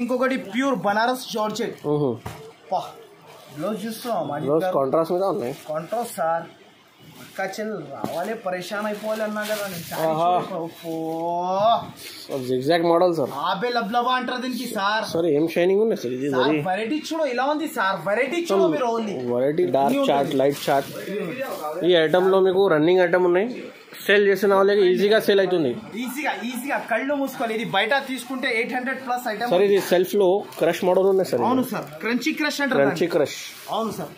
ఇంకొకటి pure Banaras georgette blouse చూస్తున్నాం contrast మీద ఉన్నాయి కాంట్రాస్ట్ సార్ అక్క చెల్లి రావాలి పరేషాన్ అయిపోవాలి అన్నా కదా జిగ్జాగ్ మోడల్ సార్ ఆబే లబ్లబా అంటారు దీనికి సార్ సార్ ఏం షైనింగ్ ఉన్నాయి సార్ ఇది వెరైటీ చూడు ఇలా ఉంది సార్ వెరైటీ చూడు మీరు only variety dark chart light chart ఈ ఐటమ్ లో మీకు రన్నింగ్ ఐటమ్ ఉన్నాయి సేల్ చేసిన వాళ్ళకి ఈజీగా సేల్ అవుతుంది ఈజీగా కళ్ళు మూసుకోవాలి ఇది బయట తీసుకుంటే 800 ప్లస్ ఐటమ్ సార్ ఇది సెల్ఫ్ లో క్రష్ మోడల్ ఉన్నాయి సార్ అవును సార్ క్రంచీ క్రష్ అంటారు క్రంచీ క్రష్ అవును సార్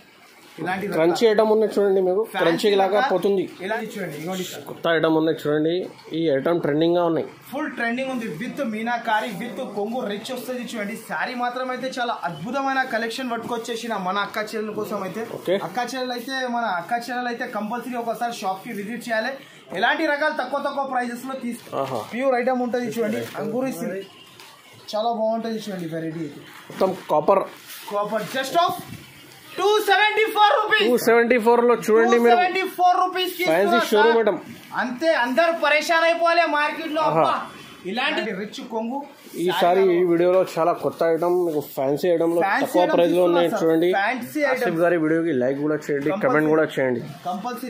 ఇలాంటి క్రంచీ ఐటమ్ ఉన్నాయి చూడండి మీకు క్రంచీ లాగా పోతుంది ఇలాంటి చూడండి ఇగోండి సార్ కొత్త ఐటమ్ ఉన్నాయి చూడండి ఈ ఐటమ్ ట్రెండింగ్ గా ఉన్నాయి ఫుల్ ట్రెండింగ్ ఉంది విత్ మీనాకారి విత్ కొంగు రిచ్ వస్తుంది చూడండి శారీ మాత్రం అయితే చాలా అద్భుతమైన కలెక్షన్ పట్టుకొచ్చేసిన మన అక్క చెల్లెల కోసం అయితే అక్క చెల్లెలు అయితే కంపల్సరీ ఒకసారి షాప్ కి విజిట్ చేయాలి ఎలాంటి రకాలు తక్కువ ప్రైజెస్ లో తీసుకో ప్యూర్ ఐటమ్ ఉంటుంది చూడండి అంగూరి సిల్క్ చాలా బాగుంటుంది చూడండి వెరైటీ మొత్తం కాపర్ జస్ట్ ఆఫ్ 274 రూపీస్ 274 లో చూడండి మీరు 274 రూపీస్ కి ఫ్యాన్సీ షోరూమ్ ఐటమ్ అంతే అందరూ పరేషాన్ అయిపోవాలి మార్కెట్ లో ఇలాంటి రిచ్ కొంగు ఈసారి ఈ వీడియోలో చాలా కొత్త ఐటమ్ మీకు ఫ్యాన్సీ ఐటమ్ లో తక్కువ ప్రైస్ లో ఉన్నాయి చూడండి ఆసిఫ్ గారి వీడియోకి లైక్ కూడా చేయండి కమెంట్ కూడా చేయండి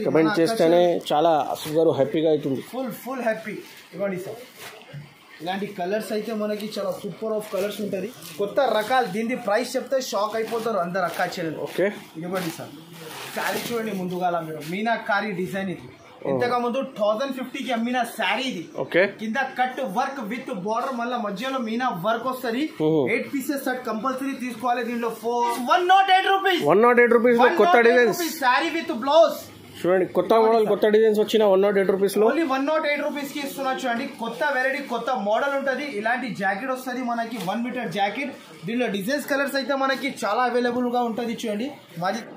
కమెంట్ చేస్తేనే చాలా ఆసిఫ్ గారు హ్యాపీగా అవుతుంది ఫుల్ హ్యాపీ ఇవ్వండి సార్ ఇలాంటి కలర్స్ అయితే మనకి చాలా సూపర్ ఆఫ్ కలర్స్ ఉంటుంది కొత్త రకాలు దీని ప్రైస్ చెప్తే షాక్ అయిపోతారు అందరు అక్క చెల్లెలు ఓకే ఇవ్వండి సార్ శారీ చూడండి ముందుగా మీరు మీనాకారి డిజైన్ ఇది ఇంతకు ముందు 1050 కి అమ్మిన శారీ ఇది కింద కట్ వర్క్ విత్ బార్డర్ మళ్ళీ మధ్యలో మీనా వర్క్ వస్తుంది 8 పీసెస్ సెట్ కంపల్సరీ తీసుకోవాలి దీంట్లో 108 రూపీస్ కొత్త డిజైన్స్ శారీ విత్ బ్లౌజ్ చూడండి కొత్త మోడల్ కొత్త డిజైన్స్ వచ్చిన 108 రూపీస్ లో ఓన్లీ 108 రూపీస్ కి ఇస్తున్నా చూడండి కొత్త వెరైటీ కొత్త మోడల్ ఉంటది ఇలాంటి జాకెట్ వస్తుంది మనకి 1 మీటర్ జాకెట్ దీనిలో డిజైన్స్ కలర్స్ అయితే మనకి చాలా అవైలబుల్ గా ఉంటది చూడండి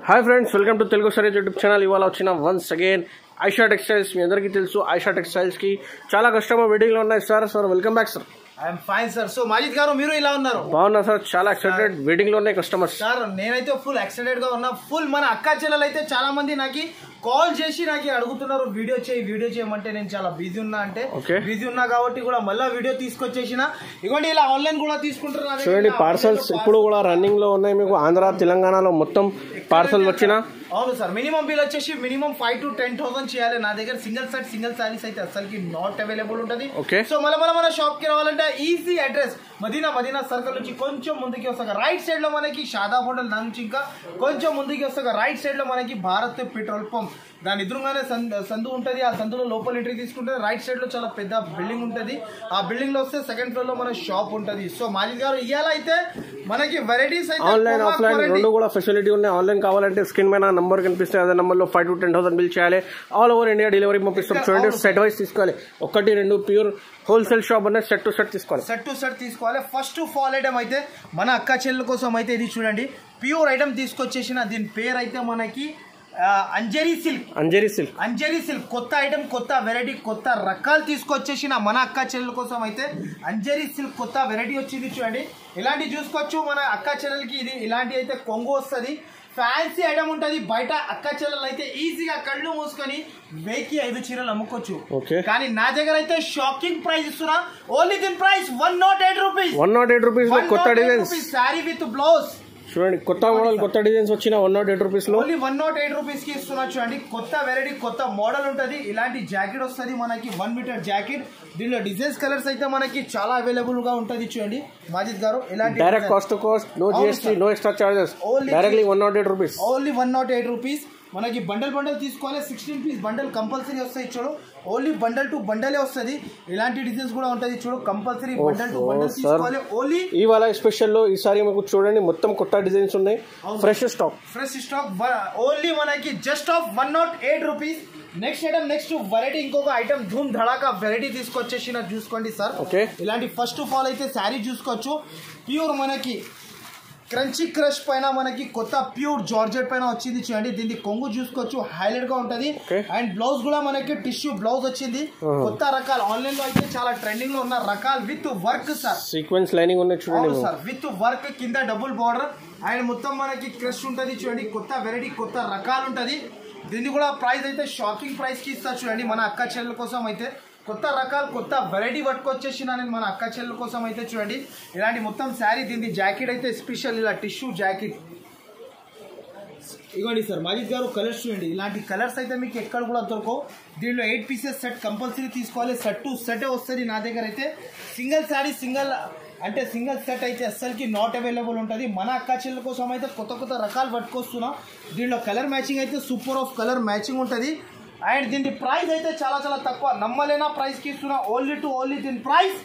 hi friends welcome to Telugu sorry YouTube channel ఇవాళ వచ్చిన వన్స్ అగైన్ ఆయిషా టెక్స్టైల్స్ మీ అందరికీ తెలుసు ఆయిషా టెక్స్టైల్స్ కి చాలా కస్టమర్ వెయిటింగ్ లో ఉన్నాయి sir welcome back sir I'm fine sir so Majid గారు మీరు ఇలా ఉన్నారు బాగున్నా సార్ చాలా ఎక్సైటెడ్ వెయిటింగ్ లో ఉన్నాయి కస్టమర్స్ సార్ నేనైతే ఫుల్ ఎక్సైటెడ్ గా ఉన్నా ఫుల్ మన అక్క చెల్లెలు అయితే చాలా మంది నాకు కాల్ చేసి నాకు అడుగుతున్నారు వీడియో చేయమంటే నేను చాలా బిజీ ఉన్నా అంటే బిజీ ఉన్నా కాబట్టి కూడా మళ్ళీ వీడియో తీసుకొచ్చేసిన ఇవ్వండి ఇలా ఆన్లైన్ కూడా తీసుకుంటున్నారు చూడండి పార్సల్స్ ఇప్పుడు కూడా రన్నింగ్ లో ఉన్నాయి మీకు ఆంధ్ర తెలంగాణలో మొత్తం పార్సల్ వచ్చిన అవును సార్ మినిమం బిల్ వచ్చేసి మినిమం 5,000 to 10,000 చేయాలి నా దగ్గర సింగిల్ సారీస్ అయితే అసలుకి నాట్ అవైలబుల్ ఉంటుంది సో మళ్ళీ మన షాప్ కి రావాలంటే ఈజీ అడ్రస్ మదీనా సర్కిల్ నుంచి కొంచెం ముందుకి వస్తాక రైట్ సైడ్ లో మనకి షాదా హోటల్ నుంచి ఇంకా కొంచెం ముందుకి వస్తాక రైట్ సైడ్ లో మనకి భారత్ పెట్రోల్ పంప్ దాని ఎదురుగానే సందు ఉంటుంది ఆ సందులో లోపల ఎంట్రీ తీసుకుంటే రైట్ సైడ్ లో చాలా పెద్ద బిల్డింగ్ ఉంటుంది ఆ బిల్డింగ్ లో వస్తే సెకండ్ ఫ్లోర్ లో మన షాప్ ఉంటుంది సో మాజిద్ గారు ఇవాళ అయితే మనకి వెరైటీస్ అయితే ఆన్లైన్ ఆఫ్లైన్ రెండు కూడా ఫెసిలిటీ ఉన్నాయి ఆన్లైన్ కావాలంటే స్క్రీన్ మీద నంబర్ కనిపిస్తే అదే నంబర్ లో 5,000 to 10,000 బిల్ చేయాలి ఆల్ ఓవర్ ఇండియా డెలివరీ పంపిస్తాం చూడండి సెట్ వైస్ తీసుకోవాలి 1-2 ప్యూర్ హోల్సేల్ షాప్ అనేది సెట్ టు సెట్ తీసుకోవాలి ఫస్ట్ ఫాల్ ఐటమ్ అయితే మన అక్క చెల్లెల కోసం అయితే ఇది చూడండి ప్యూర్ ఐటమ్ తీసుకొచ్చేసిన దీని పేరు అయితే మనకి అంజరీ సిల్క్ కొత్త ఐటమ్ కొత్త వెరైటీ కొత్త రకాలు తీసుకొచ్చేసిన మన అక్క చెల్లెల కోసం అయితే అంజరీ సిల్క్ కొత్త వెరైటీ వచ్చింది చూడండి ఇలాంటి చూసుకోవచ్చు మన అక్క చెల్లెలకి ఇది ఇలాంటి అయితే కొంగు వస్తుంది ఫ్యాన్సీ ఐటమ్ ఉంటుంది బయట అక్క చెల్లెలు అయితే ఈజీగా కళ్ళు మూసుకొని 1,000 చీరలు అమ్ముకోవచ్చు కానీ నా దగ్గర అయితే షాకింగ్ ప్రైస్ ఇస్తున్నా ఓన్లీ దీని ప్రైస్ 108 రూపీస్ కొత్త డిజైన్స్ శారీ విత్ బ్లౌజ్ చూడండి కొత్త మోడల్ కొత్త డిజైన్స్ వచ్చిన 108 రూపీస్ లో ఓన్లీ 108 రూపీస్ కి ఇస్తున్నా చూడండి కొత్త వెరైటీ కొత్త మోడల్ ఉంటది ఇలాంటి జాకెట్ వస్తుంది మనకి 1 మీటర్ జాకెట్ దీనిలో డిజైన్స్ కలర్స్ అయితే మనకి చాలా అవైలబుల్ గా ఉంటది చూడండి మాజిద్ గారు ఇలాంటి direct cost no GST no extra charges directly 108 rupees only 108 rupees మనకి బండల్ తీసుకోవాలి 16 పీస్ బండల్ కంపల్సరీ వస్తాయి చూడు ఓన్లీ బండల్ టు బండలే వస్తుంది ఇలాంటి డిజైన్స్ కూడా ఉంటుంది చూడు కంపల్సరీ బండల్ టు బండల్ తీసుకోవాలి ఓన్లీ ఇవాళ స్పెషల్ లో ఈసారి మీకు చూడండి మొత్తం కొత్త డిజైన్స్ ఉన్నాయి ఫ్రెష్ స్టాక్ ఓన్లీ మనకి just of 108 rupees next variety ఇంకొక ఐటమ్ ధూమ్ ధడాకా వెరైటీ తీసుకొచ్చేసిన చూసుకోండి సార్ ఇలాంటి ఫస్ట్ ఆఫ్ ఆల్ అయితే శారీ చూసుకోవచ్చు ప్యూర్ మనకి క్రంచీ క్రష్ పైన మనకి కొత్త ప్యూర్ జార్జెట్ పైన వచ్చింది చూడండి దీన్ని కొంగు చూసుకోవచ్చు హైలైట్ గా ఉంటది అండ్ బ్లౌజ్ కూడా మనకి టిష్యూ బ్లౌజ్ వచ్చింది కొత్త రకాలు ఆన్లైన్ లో అయితే చాలా ట్రెండింగ్ లో ఉన్న రకాలు with work sir sequence lining ఉన్నాయి చూడండి సార్ విత్ వర్క్ కింద డబుల్ బార్డర్ అండ్ మొత్తం మనకి క్రష్ ఉంటది చూడండి కొత్త వెరైటీ కొత్త రకాలు ఉంటది దీన్ని కూడా ప్రైస్ అయితే షాకింగ్ ప్రైస్ కి ఇస్తారు చూడండి మన అక్క చెల్లెల కోసం అయితే కొత్త రకాలు కొత్త వెరైటీ పట్టుకొచ్చేసిన నేను మన అక్క చెల్లెల కోసం అయితే చూడండి ఇలాంటి మొత్తం శారీ దీని జాకెట్ అయితే స్పెషల్ ఇలా టిష్యూ జాకెట్ ఇగోండి సార్ మాజిద్ గారు కలర్స్ చూడండి ఇలాంటి కలర్స్ అయితే మీకు ఎక్కడ కూడా దొరకవు దీనిలో 8 పీసెస్ సెట్ కంపల్సరీ తీసుకోవాలి సెట్ టు సెట్ వస్తుంది నా దగ్గర అయితే సింగిల్ శారీ సింగిల్ సెట్ అయితే అస్సలకి నాట్ అవైలబుల్ ఉంటుంది మన అక్క చెల్లెల కోసం అయితే కొత్త కొత్త రకాలు పట్టుకొస్తున్నాం దీనిలో కలర్ మ్యాచింగ్ అయితే సూపర్ ఆఫ్ కలర్ మ్యాచింగ్ ఉంటుంది అండ్ దీని ప్రైస్ అయితే చాలా చాలా తక్కువ నమ్మలేనా ప్రైస్కి ఇస్తున్నా ఓన్లీ దీని price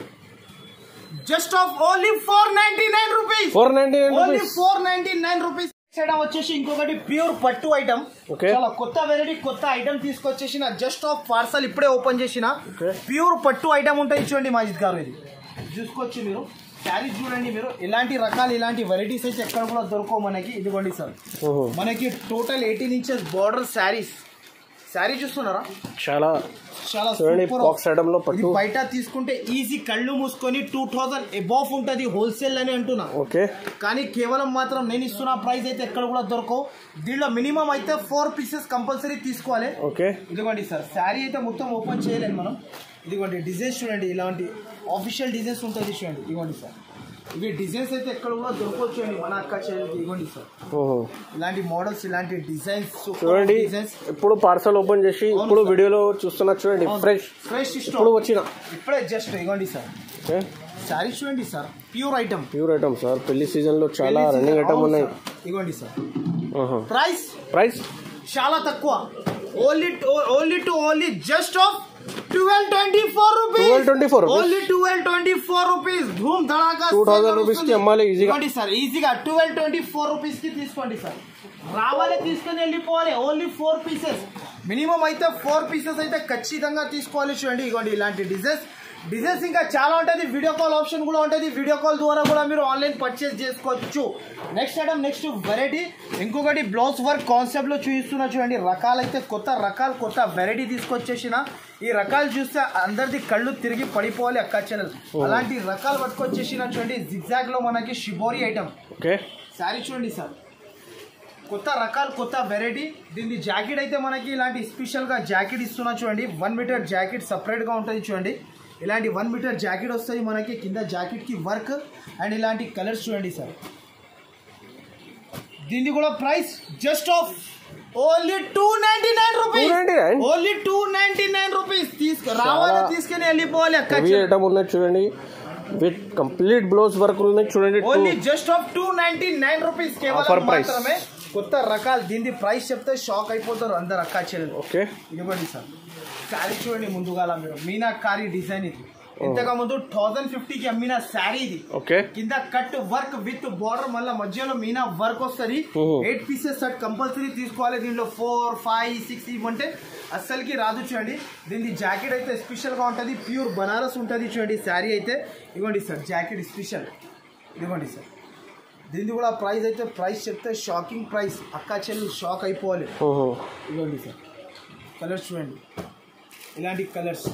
just of only 499 rupees 499 rupees వచ్చేసి ఇంకొకటి ప్యూర్ పట్టు ఐటమ్ చాలా కొత్త వెరైటీ కొత్త ఐటమ్ తీసుకొచ్చేసిన జస్ట్ ఆఫ్ పార్సల్ ఇప్పుడే ఓపెన్ చేసిన ప్యూర్ పట్టు ఐటమ్ ఉంటుంది చూడండి మాజిద్ గారు ఇది చూసుకోవచ్చు మీరు శారీస్ చూడండి మీరు ఇలాంటి రకాలు ఇలాంటి వెరైటీస్ అయితే ఎక్కడ కూడా దొరకవు మనకి ఇదిగోండి సార్ మనకి టోటల్ 18 ఇంచెస్ బార్డర్ శారీ చూస్తున్నారా చాలా బయట తీసుకుంటే ఈజీ కళ్ళు మూసుకొని 2000 అబౌవ్ ఉంటుంది హోల్సేల్ అని అంటున్నా కానీ కేవలం మాత్రం నేను ఇస్తున్న ప్రైస్ అయితే ఎక్కడ కూడా దొరకవు దీనిలో మినిమం అయితే 4 పీసెస్ కంపల్సరీ తీసుకోవాలి ఇదిగోండి సార్ శారీ అయితే మొత్తం ఓపెన్ చేయలేదు మనం ఇదిగోండి డిజైన్స్ చూడండి ఇలాంటి ఆఫీషియల్ డిజైన్స్ ఉంటుంది చూడండి ఇదిగోండి సార్ ఇవి డిజైన్స్ అయితే ఎక్కడ కూడా దొరకవచ్చు అండి మన అక్క చెల్లెలకి ఇవ్వండి సార్ ఇలాంటి మోడల్స్ ఇలాంటి డిజైన్స్ చూడండి ఇప్పుడు పార్సల్ ఓపెన్ చేసి ఇప్పుడు వీడియోలో చూస్తున్నా చూడండి ఫ్రెష్ ఇప్పుడు వచ్చిన ఇప్పుడే జస్ట్ ఇవ్వండి సార్ శారీ చూడండి సార్ ప్యూర్ ఐటమ్ సార్ పెళ్లి సీజన్ లో చాలా రన్నింగ్ ఐటమ్ ఉన్నాయి ఇవ్వండి సార్ ప్రైస్ చాలా తక్కువ only just of 1224 rupees. Only 1224 rupees. Boom, dhadaka. 2000 rupees ki ammali easy ga. Sir, easy ga 1224 rupees ki తీసుకోండి sir. రావాలి తీసుకొని వెళ్ళిపోవాలి ఓన్లీ 4 పీసెస్ మినిమం అయితే 4 పీసెస్ అయితే ఖచ్చితంగా తీసుకోవాలి చూడండి ఇగోండి ఇలాంటి డిజైన్స్ ఇంకా చాలా ఉంటుంది వీడియో కాల్ ఆప్షన్ కూడా ఉంటుంది వీడియో కాల్ ద్వారా కూడా మీరు ఆన్లైన్ పర్చేస్ చేసుకోవచ్చు నెక్స్ట్ ఐటమ్ నెక్స్ట్ వెరైటీ ఇంకొకటి బ్లౌజ్ వర్క్ కాన్సెప్ట్ లో చూపిస్తున్నా చూడండి రకాలైతే కొత్త వెరైటీ తీసుకొచ్చేసిన ఈ రకాలు చూస్తే అందరిది కళ్ళు తిరిగి పడిపోవాలి అక్క చెల్లెలు అలాంటి రకాలు పట్టుకొచ్చేసిన చూడండి జిగ్జాగ్ లో మనకి షిబోరి ఐటమ్ శారీ చూడండి సార్ కొత్త రకాలు కొత్త వెరైటీ దీని జాకెట్ అయితే మనకి ఇలాంటి స్పెషల్ గా జాకెట్ ఇస్తున్నా చూడండి 1 మీటర్ జాకెట్ సపరేట్ గా ఉంటుంది చూడండి ఇలాంటి 1 మీటర్ జాకెట్ వస్తుంది మనకి కింద జాకెట్ కి వర్క్ అండ్ ఇలాంటి కలర్స్ చూడండి సార్ దీని కూడా price just of only 299 rupees only 299 rupees రావాలి తీసుకుని వెళ్ళిపోవాలి అక్క చూడండి విత్ కంప్లీట్ బ్లౌజ్ వర్క్ చూడండి ఓన్లీ జస్ట్ ఆఫ్ 299 రూపీస్ కేవలం మాత్రమే కొత్త రకాలు దీని ప్రైస్ చెప్తే షాక్ అయిపోతారు అందరు అక్క చెల్లెలు ఇదిగోండి సార్ శారీ చూడండి ముందుగా మీరు మీనాకారి డిజైన్ ఇది ఇంతకు ముందు 1050 కి అమ్మిన శారీ ఇది కింద కట్ వర్క్ విత్ బార్డర్ మళ్ళీ మధ్యలో మీనా వర్క్ వస్తుంది 8 పీసెస్ సెట్ కంపల్సరీ తీసుకోవాలి దీంట్లో 4, 5, 6 ఇవ్వంటే అస్సలకి రాదు చూడండి దీని జాకెట్ అయితే స్పెషల్ గా ఉంటుంది ప్యూర్ బనారస్ ఉంటుంది చూడండి శారీ అయితే ఇవ్వండి సార్ జాకెట్ స్పెషల్ ఇవ్వండి సార్ దీని కూడా ప్రైస్ అయితే ప్రైస్ చెప్తే షాకింగ్ ప్రైస్ అక్క చెల్లి షాక్ అయిపోవాలి ఇవ్వండి సార్ కలర్స్ చూడండి ఇలాంటి కలర్స్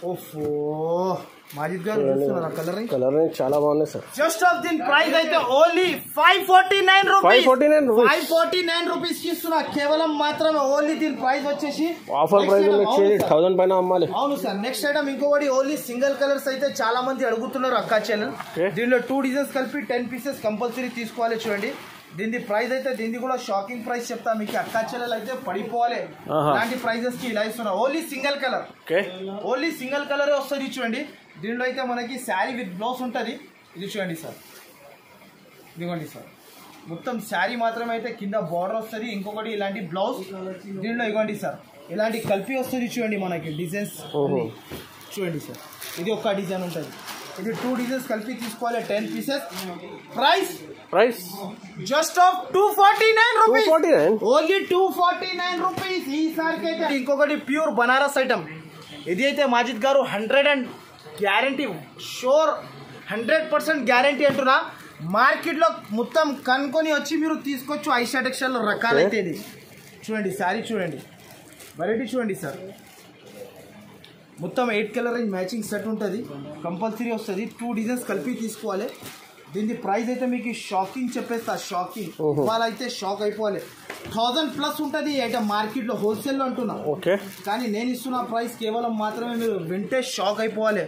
ఓఫో మాజిద్ గారు చూస్తున్నారా కలర్ చాలా బాగున్నాయి సార్ జస్ట్ ఆఫ్ దీని ప్రైస్ అయితే ఓన్లీ 549 రూపీస్ ఇస్తున్నా కేవలం మాత్రమే ఓన్లీ దీని ప్రైస్ వచ్చేసి ఆఫర్ ప్రైస్ 1000 పైన అమ్మాలి అవును సార్ నెక్స్ట్ ఐటమ్ ఇంకొకటి ఓన్లీ సింగిల్ కలర్స్ అయితే చాలా మంది అడుగుతున్నారు అక్క చెల్లెలు దీనిలో 2 డిజైన్స్ కలిపి 10 పీసెస్ కంపల్సరీ తీసుకోవాలి చూడండి దీని ప్రైస్ అయితే దీన్ని కూడా షాకింగ్ ప్రైస్ చెప్తా మీకు అక్క చెల్లెలు అయితే పడిపోవాలి ఇలాంటి ప్రైజెస్ కి ఇలా ఇస్తున్నా ఓన్లీ సింగిల్ కలర్ వస్తుంది చూడండి దీనిలో అయితే మనకి శారీ విత్ బ్లౌజ్ ఉంటుంది ఇది చూడండి సార్ ఇదిగోండి సార్ మొత్తం శారీ మాత్రమే అయితే కింద బార్డర్ వస్తుంది ఇంకొకటి ఇలాంటి బ్లౌజ్ దీనిలో ఇవ్వండి సార్ ఇలాంటి కలిపి వస్తుంది చూడండి మనకి డిజైన్స్ చూడండి సార్ ఇది ఒక డిజైన్ ఉంటుంది ఇది 2 డిజైన్స్ కలిపి తీసుకోవాలి 10 pieces price just of 249 rupees only 249 rupees ఈసారికి అయితే ఇంకొకటి ప్యూర్ బనారస్ ఐటమ్ ఇది అయితే మాజిద్ గారు 100 అండ్ గ్యారంటీ షూర్ 100% గ్యారంటీ అంటున్నా మార్కెట్లో మొత్తం కనుక్కొని వచ్చి మీరు తీసుకోవచ్చు ఐషా టెక్స్టైల్ లో రకాలైతే ఇది చూడండి శారీ చూడండి వెరైటీ చూడండి సార్ మొత్తం 8 కలర్ రేంజ్ మ్యాచింగ్ సెట్ ఉంటుంది కంపల్సరీ వస్తుంది 2 డిజైన్స్ కలిపి తీసుకోవాలి దీని ప్రైస్ అయితే మీకు షాకింగ్ చెప్పేస్తా షాకింగ్ ఇవాళ అయితే షాక్ అయిపోవాలి 1000+ ఉంటుంది ఈ ఐటమ్ మార్కెట్ లో హోల్సేల్ లో అంటున్నా. ఓకే, కానీ నేను ఇస్తున్న ప్రైస్ కేవలం మాత్రమే మీరు వింటే షాక్ అయిపోవాలి,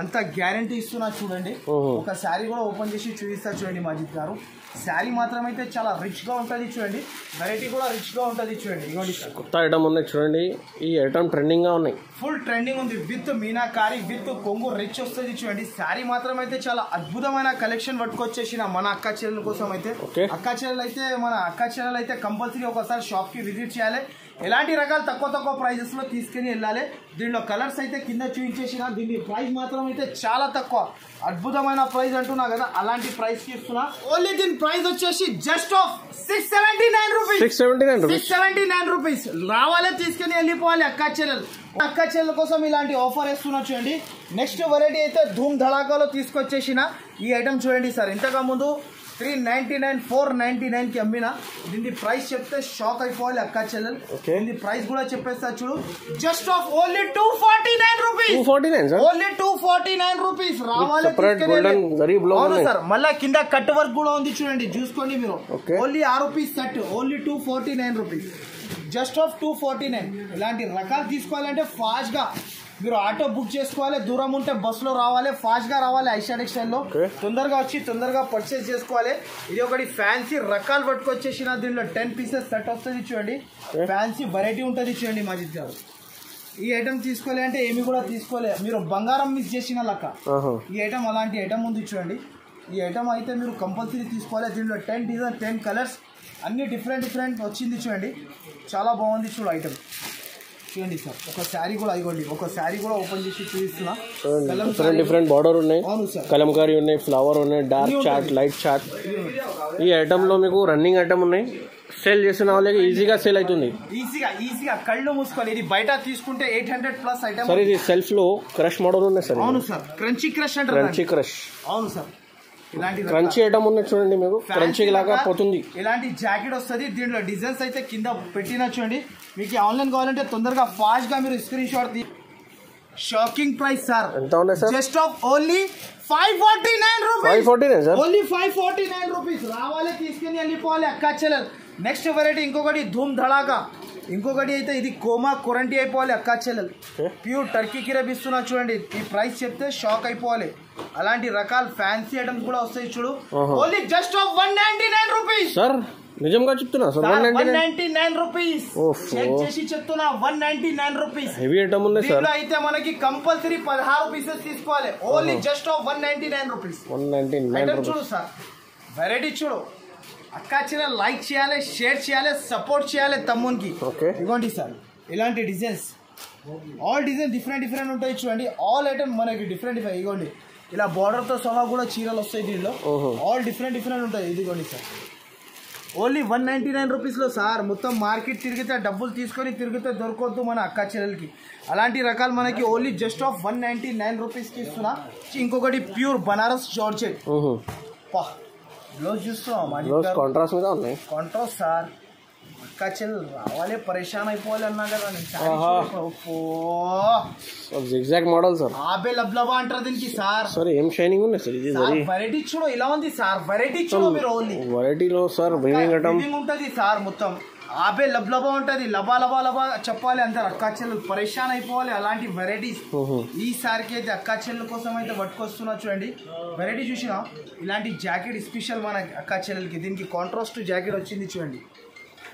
అంత గ్యారంటీ ఇస్తున్నా. చూడండి ఒక శారీ కూడా ఓపెన్ చేసి చూపిస్తా చూడండి మాజిద్ గారు. శారీ మాత్రం అయితే చాలా రిచ్ గా ఉంటుంది చూడండి, వెరైటీ కూడా రిచ్ గా ఉంటుంది చూడండి. ఇవ్వండి సార్, కొత్త ఐటమ్ ఉన్నాయి చూడండి. ఈ ఐటమ్ ట్రెండింగ్ గా ఉన్నాయి, ఫుల్ ట్రెండింగ్ ఉంది. విత్ మీనాకారి విత్ కొంగు రిచ్ వస్తుంది చూడండి. శారీ మాత్రం అయితే చాలా అద్భుతమైన కలెక్షన్ పట్టుకొచ్చేసిన మన అక్క చెల్లెల కోసం అయితే. అక్క చెల్లెలు అయితే కంపల్సరీ ఒకసారి షాప్ కి విజిట్ చేయాలి. ఎలాంటి రకాలు తక్కువ ప్రైజెస్ లో తీసుకుని వెళ్ళాలి. దీనిలో కలర్స్ అయితే కింద చూపించేసిన, దీని ప్రైస్ మాత్రం అయితే చాలా తక్కువ, అద్భుతమైన ప్రైస్ అంటున్నా కదా, అలాంటి ప్రైస్ కి ఇస్తున్నా. ఓన్లీ దీని ప్రైస్ వచ్చేసి జస్ట్ ఆఫ్ 679 రూపీస్. 679 రూపీస్. రావాలి, తీసుకుని వెళ్ళిపోవాలి అక్క చెల్లెల కోసం ఇలాంటి ఆఫర్ వేస్తున్నా చూడండి. నెక్స్ట్ వెరైటీ అయితే ధూమ్ ధడాకాలో తీసుకొచ్చేసిన ఈ ఐటమ్ చూడండి సార్. ఇంతకు ముందు 399 499 కి అమ్మిన, దీని ప్రైస్ చెప్తే షాక్ అయిపోవాలి అక్క చెల్లెలు. దీని ప్రైస్ కూడా చెప్పేస్తా చూడు, just of only 249 rupees. Only 249 rupees. రావాలి, అవును సార్. మళ్ళా కింద కట్ వర్క్ కూడా ఉంది చూడండి, చూసుకోండి మీరు. Only 6 rupees cut, only 249 rupees, just of 249. ఇలాంటి రకాలు తీసుకోవాలంటే ఫాస్ట్ గా మీరు ఆటో బుక్ చేసుకోవాలి, దూరం ఉంటే బస్సులో రావాలి, ఫాస్ట్ గా రావాలి. ఐషా టెక్స్టైల్ లో తొందరగా వచ్చి తొందరగా పర్చేస్ చేసుకోవాలి. ఇది ఒకటి ఫ్యాన్సీ రకాలు పట్టుకొచ్చేసిన, దీనిలో 10 పీసెస్ సెట్ వస్తుంది చూడండి. ఫ్యాన్సీ వెరైటీ ఉంటుంది చూడండి మాజిద్ గారు. ఈ ఐటమ్ తీసుకోలే అంటే ఏమి కూడా తీసుకోలే, మీరు బంగారం మిస్ చేసిన లెక్క. ఈ ఐటమ్ అలాంటి ఐటమ్ ఉంది చూడండి. ఈ ఐటమ్ అయితే మీరు కంపల్సరీ తీసుకోవాలి. దీనిలో 10 డిజైన్ 10 కలర్స్ అన్ని డిఫరెంట్ వచ్చింది చూడండి. చాలా బాగుంది చూడు ఐటమ్. చూడండి సార్, ఒక శారీ కూడా ఇవ్వండి, ఒక శారీ కూడా ఓపెన్ చేసి చూపిస్తున్నా. డిఫరెంట్ బార్డర్ ఉన్నాయి, అవును సార్, కలంకారీ ఉన్నాయి, ఫ్లవర్ ఉన్నాయి, డార్క్ చార్ట్, లైట్ చార్ట్. ఈ ఐటమ్ లో మీకు రన్నింగ్ ఐటమ్ ఉన్నాయి, సేల్ చేసిన వాళ్ళకి ఈజీగా సేల్ అవుతుంది. ఈజీగా కళ్ళు మూసుకోవాలి. ఇది బయట తీసుకుంటే 800+ ఐటమ్. సార్ ఇది సెల్ఫ్ లో క్రష్ మోడల్ ఉన్నాయి సార్. అవును సార్, క్రంచీ క్రష్ అంటారు. క్రంచీ క్రష్, అవును సార్. ఇలాంటి క్రంచీ ఐటమ్ ఉన్నాయి చూడండి, మీకు క్రంచీ లాగా పోతుంది. ఇలాంటి జాకెట్ వస్తుంది. దీంట్లో డిజైన్స్ అయితే కింద పెట్టినా చూడండి. మీకు ఆన్లైన్ కావాలంటే తొందరగా ఫాస్ట్ గా మీరు screen shot. Shocking price sir, ఎంత ఉన్నాయి sir? Just of only 549 rupees. 549 sir, only 549 rupees. రావాలి, తీసుకుని వెళ్ళిపోవాలి అక్క చెల్లెలు. నెక్స్ట్ వెరైటీ ఇంకొకటి ధూమ్ ధడాకా, ఇంకొకటి అయితే ఇది కోమా కొరంటి అయిపోవాలి అక్క చెల్లెలు. ప్యూర్ టర్కీ కిరేబ్ ఇస్తున్నా చూడండి. ఈ ప్రైస్ చెప్తే షాక్ అయిపోవాలి. అలాంటి రకాల ఫ్యాన్సీ ఐటమ్స్ కూడా వస్తాయి చూడు. Only just of 199 rupees. Sir నిజంగా చెప్తున్నా సార్, 199 రూపీస్. చెక్ చేసి చెప్తున్నా, 199 రూపీస్. హెవీ ఐటమ్ ఉంది సార్. అయితే మనకి కంపల్సరీ 16 పీసెస్ తీసుకోవాలి. Only just of 199 rupees. 199 చూడు సార్, వెరైటీ చూడు. అక్క చెల్లెలు లైక్ చేయాలి, షేర్ చేయాలి, సపోర్ట్ చేయాలి తమ్మునికి. ఇవ్వండి సార్, ఇలాంటి డిజైన్స్ ఆల్ డిజైన్ డిఫరెంట్ ఉంటాయి చూడండి. ఆల్ ఐటమ్ మనకి డిఫరెంట్. ఇవ్వండి, ఇలా బార్డర్ తో సహా కూడా చీరలు వస్తాయి దీనిలో. ఆల్ డిఫరెంట్ ఉంటాయి. ఇదిగోండి సార్, ఓన్లీ 199 రూపీస్ లో సార్. మొత్తం మార్కెట్ తిరిగితే డబ్బులు తీసుకొని తిరిగితే దొరకవద్దు మన అక్క చెల్లెలకి. అలాంటి రకాలు మనకి ఓన్లీ జస్ట్ ఆఫ్ 199 రూపీస్ కి ఇస్తున్నా. ఇంకొకటి ప్యూర్ బనారస్ జార్జెట్. బ్లౌజ్ చూస్తున్నాం, కాంట్రాస్ట్ మీద ఉన్నాయి. Contrast sir. అక్క చెల్లెలు రావాలి, పరేషాన్ అయిపోవాలి అన్నా కదా. Zigzag model sir. ఆబే లబ్లబా అంటారు దీనికి సార్. సార్ ఏం షైనింగ్ ఉన్నాయి సార్. ఇది వెరైటీ చూడు, ఇలా ఉంది సార్. వెరైటీ చూడు మీరు. ఓన్లీ వెరైటీలో సార్ వీవింగ్ ఉంటది సార్. మొత్తం ఆబే లబ్లబా ఉంటది. లబా చెప్పాలి అంటారు. అక్క చెల్లెలు పరేషాన్ అయిపోవాలి. అలాంటి వెరైటీస్ ఈసారికి అయితే అక్క చెల్లెల కోసం అయితే పట్టుకొస్తున్నా చూడండి. వెరైటీ చూసినా, ఇలాంటి జాకెట్ స్పెషల్ మన అక్క చెల్లెలకి. దీనికి కాంట్రాస్ట్ జాకెట్ వచ్చింది చూడండి.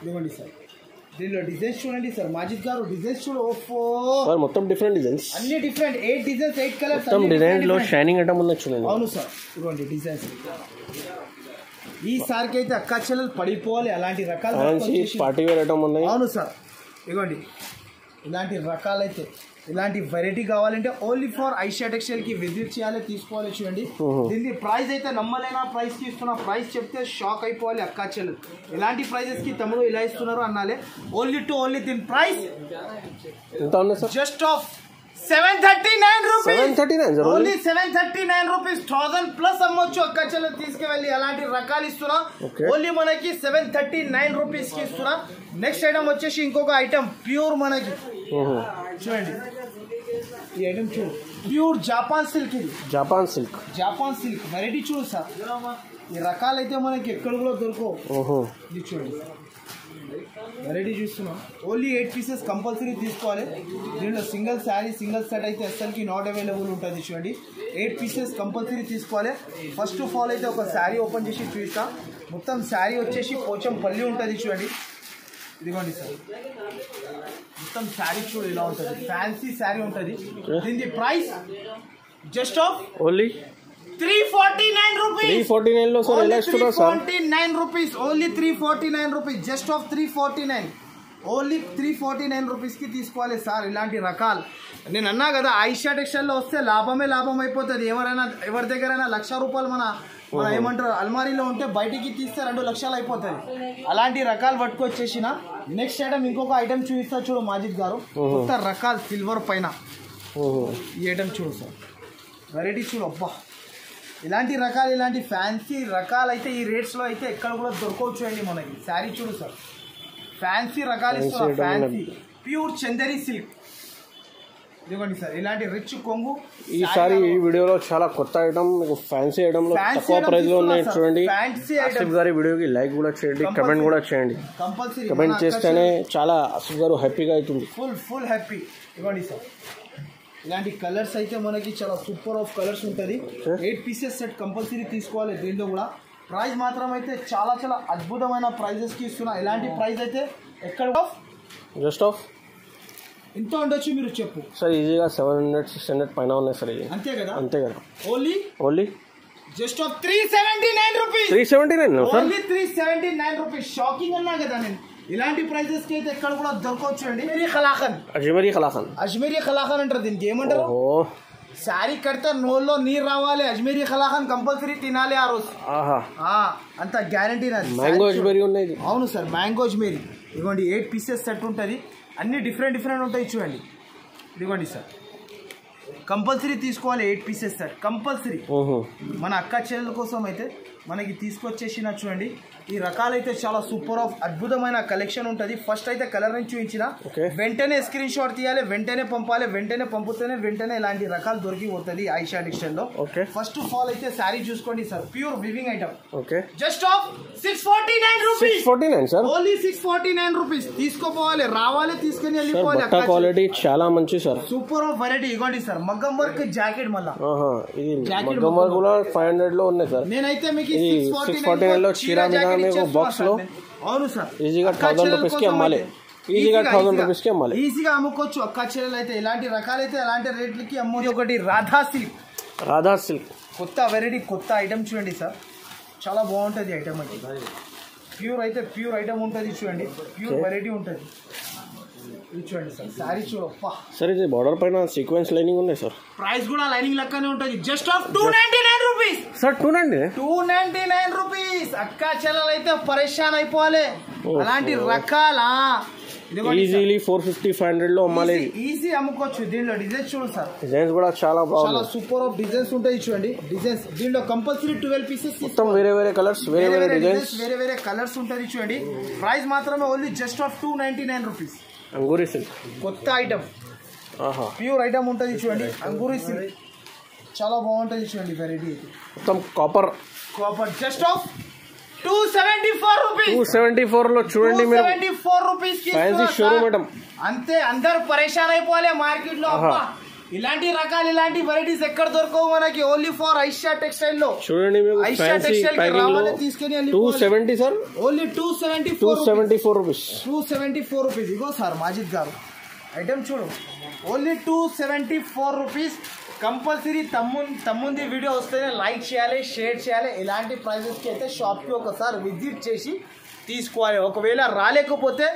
ఇదిగోండి సార్, దీనిలో డిజైన్స్ చూడండి సార్. మాజిద్ గారు డిజైన్స్ చూడు. ఓఫో సార్, మొత్తం డిఫరెంట్ డిజైన్స్, అన్ని డిఫరెంట్. 8 designs 8 colours. మొత్తం డిజైన్ లో షైనింగ్ ఐటమ్ ఉంది చూడండి. అవును సార్, ఇదిగోండి డిజైన్స్. ఈసారికి అయితే అక్క చెల్లెలు పడిపోవాలి. అలాంటి రకాల పార్టీ వేర్ ఐటమ్ ఉన్నాయి. అవును సార్, ఇదిగోండి ఇలాంటి రకాలైతే. ఇలాంటి వెరైటీ కావాలంటే ఓన్లీ ఫర్ ఐషా టెక్స్టైల్ కి విజిట్ చేయాలి, తీసుకోవాలి చూడండి. దీని ప్రైస్ అయితే నమ్మలేనా ప్రైస్ కి ఇస్తున్నా. ప్రైస్ చెప్తే షాక్ అయిపోవాలి అక్క చెల్లెలు. ఇలాంటి ప్రైజెస్ కి తమ్ముడు ఇలా ఇస్తున్నారు అన్నాలే. ఓన్లీ దీని ప్రైస్ ఎంత ఉంది sir? Just of 739 rupees. 739 only 739 rupees. 1000+ అమ్మొచ్చు అక్క చెల్లెలు తీసుకువెళ్ళి. అలాంటి రకాలు ఇస్తున్నా. ఓన్లీ మనకి 739 రూపీస్ కి ఇస్తున్నా. నెక్స్ట్ ఐటమ్ వచ్చేసి ఇంకొక ఐటమ్ ప్యూర్ మనకి చూడండి. ఈ ఐటమ్ చూడు, ప్యూర్ జాపాన్ సిల్క్. ఇది జాపాన్ సిల్క్ వెరైటీ చూడు సార్. ఈ రకాలైతే మనకి ఎక్కడ కూడా దొరకవు. ఇది చూడండి, వెరైటీ చూస్తున్నాం. ఓన్లీ 8 పీసెస్ కంపల్సరీ తీసుకోవాలి. దీంట్లో సింగిల్ శారీ సింగిల్ సెట్ అయితే అస్సలకి నాట్ అవైలబుల్ ఉంటుంది. చూడండి 8 పీసెస్ కంపల్సరీ తీసుకోవాలి. ఫస్ట్ ఆఫ్ ఆల్ అయితే ఒక శారీ ఓపెన్ చేసి చూపిస్తా. మొత్తం శారీ వచ్చేసి పోచం పల్లి ఉంటుంది. చూడండి ఇదిగోండి సార్, మొత్తం శారీ చూడు ఇలా ఉంటుంది. ఫ్యాన్సీ శారీ ఉంటుంది. దీని price just of only 349 rupees. 349 లో సార్ ఎలా ఇస్తున్నారు sir? 349 rupees only 349 rupees. Just of 349 only 349 రూపీస్కి తీసుకోవాలి సార్. ఇలాంటి రకాలు నేను అన్నా కదా, ఆయిషా టెక్స్టైల్లో వస్తే లాభమే లాభం అయిపోతుంది. ఎవరి దగ్గరైనా 1,00,000 రూపాయలు మన ఏమంటారు అల్మారీలో ఉంటే బయటికి తీస్తే 2 లక్షలు అయిపోతుంది. అలాంటి రకాలు పట్టుకొచ్చేసిన. నెక్స్ట్ ఐటమ్ ఇంకొక ఐటమ్ చూపిస్తా చూడు మాజిద్ గారు. కొత్త రకాలు సిల్వర్ పైన ఈ ఐటమ్ చూడు సార్, వెరైటీ చూడు. అబ్బా ఇలాంటి రకాలు, ఇలాంటి ఫ్యాన్సీ రకాలు అయితే ఈ రేట్స్లో అయితే ఎక్కడ కూడా దొరకవచ్చు అండి. మనకి శారీ చూడు సార్, ఫ్యాన్సీ రకాలు ఇస్తున్నారు. Fancy pure Chanderi silk. ఇదిగోండి సార్, ఇలాంటి రిచ్ కొంగు. ఈసారి ఈ వీడియోలో చాలా కొత్త ఐటమ్, మీకు ఫ్యాన్సీ ఐటమ్ లో తక్కువ ప్రైస్ లో ఉన్నాయి. చూడండి ఆసిఫ్ గారి వీడియోకి లైక్ కూడా చేయండి, కమెంట్ కూడా చేయండి. కంపల్సరీ కమెంట్ చేస్తేనే చాలా ఆసిఫ్ గారు హ్యాపీగా అవుతుంది. Full happy. ఇదిగోండి సార్, ఇలాంటి కలర్స్ అయితే మనకి చాలా సూపర్ ఆఫ్ కలర్స్ ఉంటుంది. 8 పీసెస్ సెట్ కంపల్సరీ తీసుకోవాలి. దీంట్లో కూడా ప్రైస్ మాత్రం అయితే చాలా చాలా అద్భుతమైన ప్రైజెస్కి ఇస్తున్నా. ఇలాంటి ప్రైస్ అయితే ఎక్కడ జస్ట్ ఆఫ్ ఎంత ఉండొచ్చు మీరు చెప్పు సార్? ఈజీగా 700-600 పైన ఉన్నాయి సార్. అంతే కదా? అంతే కదా. Only just of 379 rupees. 379 sir, only 379 rupees. Shocking అన్నా కదా నేను. ఇలాంటి ప్రైజెస్ కి అయితే ఎక్కడ కూడా దొరకవచ్చు అండి. అజ్మీరీ కలాఖన్ అంటారు దీనికి. ఏమంటారు? శారీ కడితే నోల్లో నీరు రావాలి. అజ్మీరీ కలాఖన్ కంపల్సరీ తినాలి ఆ రోజు. అంత గ్యారంటీ నాది. మ్యాంగో అజ్మీరీ ఉన్నాయి. అవును సార్, మ్యాంగో అజ్మీరీ. ఇదిగోండి 8 పీసెస్ సెట్ ఉంటుంది. అన్ని డిఫరెంట్ ఉంటాయి. చూడండి ఇదిగోండి సార్, కంపల్సరీ తీసుకోవాలి. 8 పీసెస్ సెట్ కంపల్సరీ. మన అక్క చెల్లెల కోసం అయితే మనకి తీసుకొచ్చేసిన. చూడండి ఈ రకాలైతే చాలా సూపర్ ఆఫ్ అద్భుతమైన కలెక్షన్ ఉంటుంది. ఫస్ట్ అయితే కలర్ నుంచి చూపించిన వెంటనే స్క్రీన్ షాట్ తీయాలి, వెంటనే పంపాలి. వెంటనే పంపుతేనే వెంటనే ఇలాంటి రకాలు దొరికి పోతుంది ఆయిషా టెక్స్టైల్ లో. ఫస్ట్ ఆఫ్ ఆల్ అయితే శారీ చూసుకోండి sir, pure weaving item. Just of 649 rupees. 649 sir, only 649 rupees. తీసుకోపోవాలి, రావాలి, తీసుకుని వెళ్ళిపోవాలి. క్వాలిటీ చాలా మంచి సార్, సూపర్ ఆఫ్ వెరైటీ. ఇవ్వండి సార్, మగ్గం వర్క్ జాకెట్. మళ్ళీ మగ్గం వర్క్ కూడా 500 లో ఉన్నాయి సార్. నేనైతే మీకు 649 లో చీరా బాక్స్ లో అవును సార్, ఈజీగా 1000 రూపీస్ కి అమ్మాలి. ఈజీగా 1000 రూపీస్ కి అమ్మాలి. ఈజీగా అమ్ముకోవచ్చు అక్క చెల్లెలు అయితే. ఇలాంటి రకాలైతే అలాంటి రేట్లకి అమ్మోది. ఒకటి రాధా సిల్క్ కొత్త వెరైటీ, కొత్త ఐటమ్. చూడండి సార్, చాలా బాగుంటుంది ఐటమ్. అంటే ప్యూర్ అయితే ప్యూర్ ఐటమ్ ఉంటుంది. చూడండి ప్యూర్ వెరైటీ ఉంటుంది. ఇది చూడండి సార్, శారీ చూడప్పా సార్. ఇది బార్డర్ పైన సీక్వెన్స్ లైనింగ్ ఉన్నాయి సార్. ప్రైస్ కూడా లైనింగ్ లెక్కనే ఉంటుంది. Just of 299 rupees sir. 299 rupees. అక్క చెల్లెలు అయితే పరేషాన్ అయిపోవాలి. అలాంటి రకాల ఈజీలీ 450-500 లో అమ్మాలి. ఈజీ అమ్ముకోవచ్చు. దీనిలో డిజైన్స్ చూడు సార్, డిజైన్స్ కూడా చాలా బాగుంది. చాలా సూపర్ ఆఫ్ డిజైన్స్ ఉంటాయి. చూడండి డిజైన్స్. దీనిలో కంపల్సరీ 12 పీసెస్. మొత్తం వేరే కలర్స్, వేరే డిజైన్స్, వేరే కలర్స్ ఉంటుంది. చూడండి ప్రైస్ మాత్రమే only just of 299 rupees. Angoori silk కొత్త ఐటమ్, ప్యూర్ ఐటమ్ ఉంటుంది. చూడండి అంగూరి సిల్క్ చాలా బాగుంటుంది. చూడండి వెరైటీ మొత్తం కాపర్. Just of 274 rupees. 274 లో చూడండి మీరు. 274 రూపీస్ కి ఫ్యాన్సీ షోరూమ్ ఐటమ్. అంతే, అందరు పరేషాన్ అయిపోలే మార్కెట్ లో. ఇలాంటి రకాలు, ఇలాంటి వెరైటీస్ ఎక్కడ దొరకవు మనకి. ఓన్లీ ఫర్ ఆయిషా టెక్స్టైల్ లో. చూడండి మీకు ఆయిషా టెక్స్టైల్ కి రావాలి, తీసుకొని 270 సార్. Only 274 rupees. 274 రూపీస్. ఇగో సార్ మాజిద్ గారు ఐటమ్ చూడు, ఓన్లీ 274 రూపీస్. కంపల్సరీ తమ్ముంది వీడియో వస్తేనే లైక్ చేయాలి, షేర్ చేయాలి. ఇలాంటి ప్రైజెస్కి అయితే షాప్కి ఒకసారి విజిట్ చేసి తీసుకోవాలి. ఒకవేళ రాలేకపోతే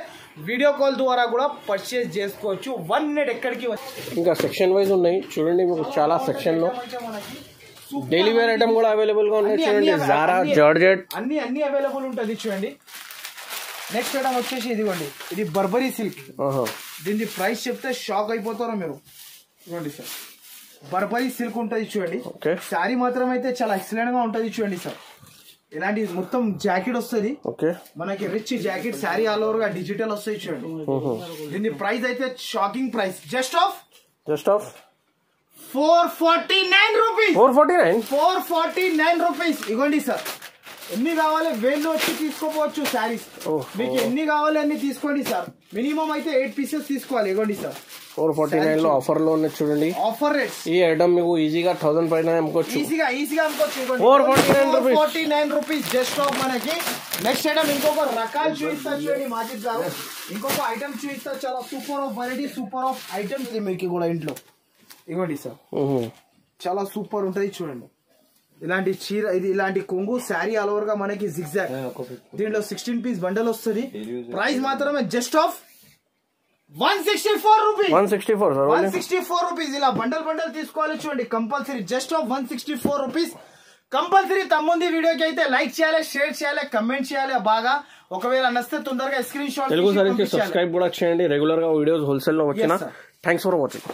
వీడియో కాల్ ద్వారా కూడా పర్చేస్ చేసుకోవచ్చు. 1 మినిట్ ఎక్కడికి. ఇంకా సెక్షన్ వైజ్ ఉన్నాయి చూడండి, మీకు చాలా సెక్షన్ లో డైలీ వేర్ ఐటమ్ కూడా అవైలబుల్ గా ఉన్నాయి. చూడండి జారా, జార్జెట్ అన్ని అవైలబుల్ ఉంటుంది. చూడండి నెక్స్ట్ ఐటమ్ వచ్చేసి ఇదిగోండి, ఇది బర్బరీ సిల్క్. దీని ప్రైస్ చెప్తే షాక్ అయిపోతారో మీరు. చూడండి సార్, బర్బరీ సిల్క్ ఉంటుంది. చూడండి శారీ మాత్రం అయితే చాలా ఎక్సలెంట్ గా ఉంటుంది. చూడండి సార్, ఇలాంటి మొత్తం జాకెట్ వస్తుంది మనకి, rich jacket. Sari all over గా డిజిటల్ వస్తాయి. చూడండి దీని ప్రైస్ అయితే shocking price. Just of 449 rupees. 449 rupees. ఇగోండి సార్, ఎన్ని కావాలి వేళ్ళు వచ్చి తీసుకోపోవచ్చు శారీస్. మీకు ఎన్ని కావాలి అన్ని తీసుకోండి సార్. మినిమం అయితే 8 పీసెస్ తీసుకోవాలి. ఇవ్వండి సార్ 449 లో ఆఫర్ లో ఉన్నాయి చూడండి. Offer rates. ఈ ఐటమ్ మీకు ఈజీగా 1000 పైన అమ్ముకోవచ్చు. ఈజీగా అమ్ముకోవచ్చు. 449 రూపీస్ జస్ట్ ఆఫ్ మనకి. నెక్స్ట్ ఐటమ్ ఇంకొక రకాలు చూపిస్తా చూడండి మాజిద్ గారు. ఇంకొక ఐటమ్ చూపిస్తా, చాలా super of variety, super of items మీకు కూడా ఇంట్లో. ఇవ్వండి సార్, చాలా సూపర్ ఉంటది చూడండి. ఇలాంటి చీర, ఇది ఇలాంటి కొంగు శారీ ఆల్ ఓవర్ గా మనకి జిగ్జాగ్. దీంట్లో 16 పీస్ బండల్ వస్తుంది. ప్రైస్ మాత్రమే జస్ట్ ఆఫ్ 164 రూపీస్. 164 రూపీస్. ఇలా బండల్ తీసుకోవాలి చూడండి compulsory. Just of 164 rupees. Compulsory తమ్ముంది వీడియోకి అయితే లైక్ చేయాలి, షేర్ చేయాలి, కమెంట్ చేయాలి బాగా. ఒకవేళ నచ్చితే తొందరగా స్క్రీన్ షాట్ సబ్స్క్రైబ్ కూడా చేయండి. రెగ్యులర్ గా వీడియోస్ హోల్సేల్ లో వచ్చిన. Thanks for watching.